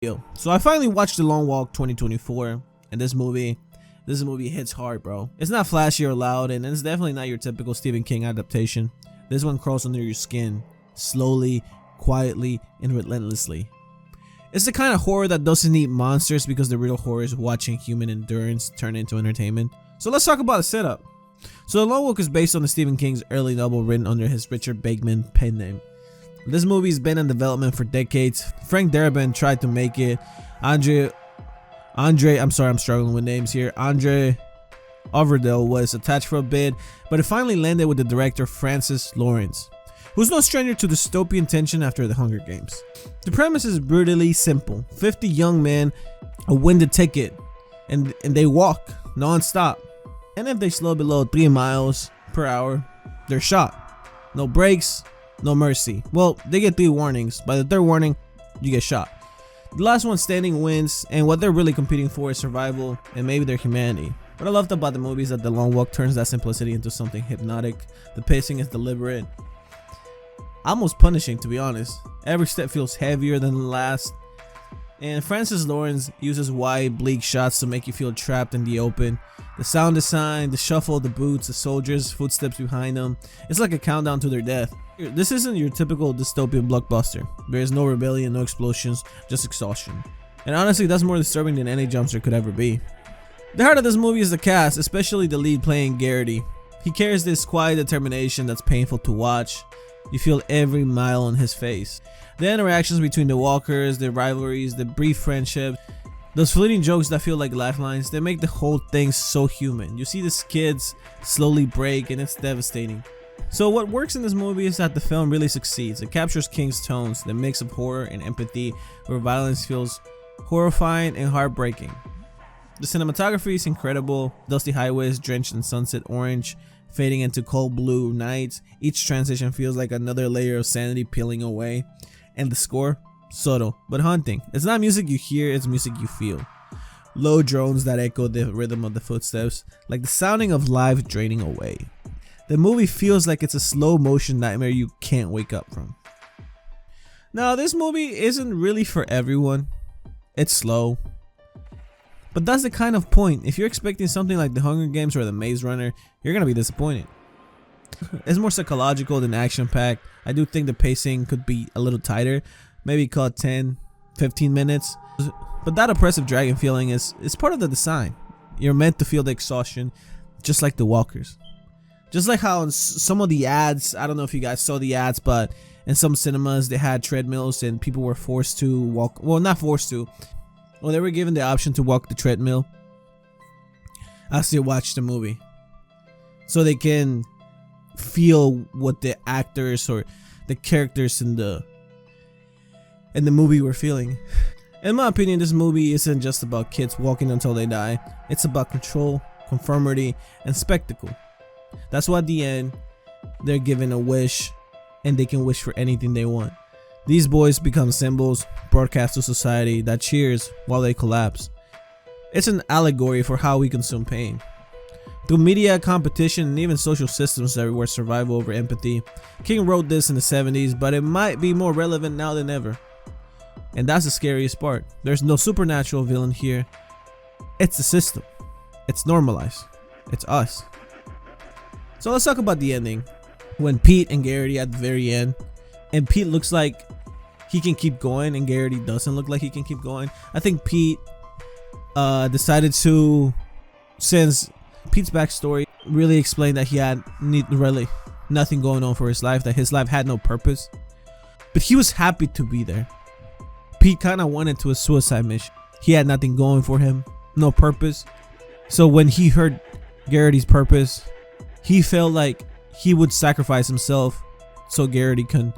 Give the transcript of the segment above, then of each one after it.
So I finally watched The Long Walk 2024, and this movie hits hard, bro. It's not flashy or loud, and it's definitely not your typical Stephen King adaptation. This one crawls under your skin, slowly, quietly, and relentlessly. It's the kind of horror that doesn't need monsters because the real horror is watching human endurance turn into entertainment. So let's talk about the setup. So The Long Walk is based on the Stephen King's early novel written under his Richard Bateman pen name. This movie's been in development for decades. Frank Darabont tried to make it. Andre, I'm sorry, I'm struggling with names here. Andre Overdale was attached for a bit, but it finally landed with the director Francis Lawrence, who's no stranger to dystopian tension after the Hunger Games. The premise is brutally simple. 50 young men win the ticket, and they walk non-stop. And if they slow below 3 miles per hour, they're shot. No brakes, no mercy. Well, they get 3 warnings. By the 3rd warning, you get shot. The last one standing wins, and what they're really competing for is survival and maybe their humanity. What I loved about the movie is that The Long Walk turns that simplicity into something hypnotic. The pacing is deliberate, almost punishing, to be honest. Every step feels heavier than the last. And Francis Lawrence uses wide, bleak shots to make you feel trapped in the open. The sound design, the shuffle of the boots, the soldiers' footsteps behind them, it's like a countdown to their death. This isn't your typical dystopian blockbuster. There is no rebellion, no explosions, just exhaustion. And honestly, that's more disturbing than any jumpscare could ever be. The heart of this movie is the cast, especially the lead playing Garrity. He carries this quiet determination that's painful to watch. You feel every mile on his face. The interactions between the walkers, the rivalries, the brief friendships, those fleeting jokes that feel like lifelines, they make the whole thing so human. You see these kids slowly break, and it's devastating. So what works in this movie is that the film really succeeds. It captures King's tones, the mix of horror and empathy, where violence feels horrifying and heartbreaking. The cinematography is incredible. Dusty highways drenched in sunset orange, fading into cold blue nights. Each transition feels like another layer of sanity peeling away. And the score? Subtle, but haunting. It's not music you hear, it's music you feel. Low drones that echo the rhythm of the footsteps, like the sounding of life draining away. The movie feels like it's a slow motion nightmare you can't wake up from. Now, this movie isn't really for everyone. It's slow. But that's the kind of point. If you're expecting something like The Hunger Games or The Maze Runner, you're gonna be disappointed. It's more psychological than action-packed. I do think the pacing could be a little tighter. Maybe cut 10-15 minutes. But that oppressive dragging feeling is part of the design. You're meant to feel the exhaustion, just like the walkers. Just like how in some of the ads, I don't know if you guys saw the ads, but in some cinemas they had treadmills and people were forced to walk. Well, not forced to. Well, they were given the option to walk the treadmill as they watch the movie, so they can feel what the actors or the characters in the movie were feeling. In my opinion, this movie isn't just about kids walking until they die. It's about control, conformity, and spectacle. That's why at the end, they're given a wish, and they can wish for anything they want. These boys become symbols, broadcast to society that cheers while they collapse. It's an allegory for how we consume pain. Through media, competition, and even social systems that reward survival over empathy. King wrote this in the 70s, but it might be more relevant now than ever. And that's the scariest part. There's no supernatural villain here. It's the system. It's normalized. It's us. So let's talk about the ending. When Pete and Garrity at the very end, and Pete looks like he can keep going and Garrity doesn't look like he can keep going. I think Pete decided to, since Pete's backstory really explained that he had really nothing going on for his life, that his life had no purpose, but he was happy to be there. Pete kind of went into a suicide mission. He had nothing going for him, no purpose. So when he heard Garrity's purpose, he felt like he would sacrifice himself so Garrity can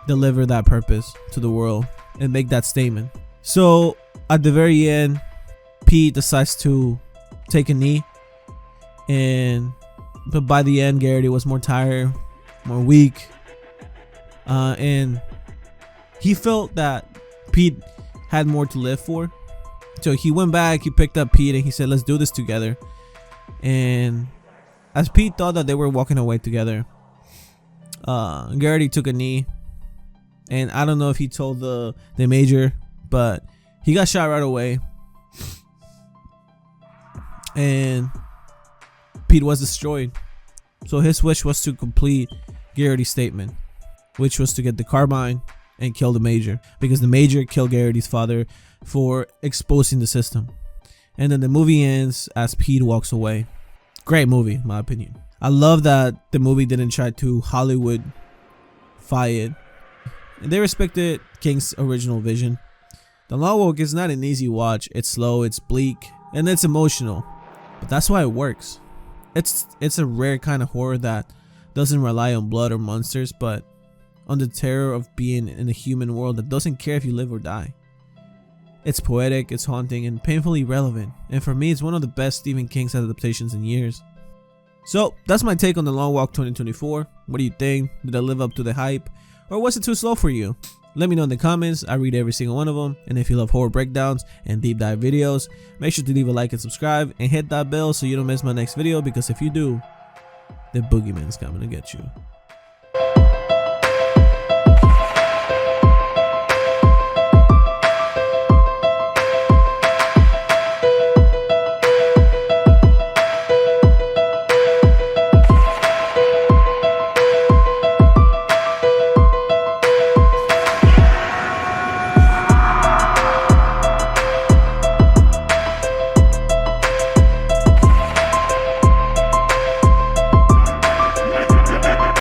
deliver that purpose to the world and make that statement. So at the very end, Pete decides to take a knee, but by the end, Garrity was more tired, more weak, and he felt that Pete had more to live for. So he went back, he picked up Pete, and he said, let's do this together. And as Pete thought that they were walking away together, Garrity took a knee, and I don't know if he told the major, but He got shot right away, and Pete was destroyed. So his wish was to complete Garrity's statement, which was to get the carbine and kill the Major, because the Major killed Garrity's father for exposing the system. And then the movie ends as Pete walks away. Great movie, in my opinion. I love that the movie didn't try to Hollywoodify it, and they respected King's original vision. The Long Walk is not an easy watch. It's slow, it's bleak, and it's emotional, but that's why it works. It's a rare kind of horror that doesn't rely on blood or monsters, but on the terror of being in a human world that doesn't care if you live or die. It's poetic, it's haunting, and painfully relevant, and for me it's one of the best Stephen King's adaptations in years. So that's my take on The Long Walk 2024. What do you think? Did it live up to the hype, or was it too slow for you? Let me know in the comments. I read every single one of them, and if you love horror breakdowns and deep dive videos, make sure to leave a like and subscribe and hit that bell so you don't miss my next video, because if you do, the boogeyman's coming to get you.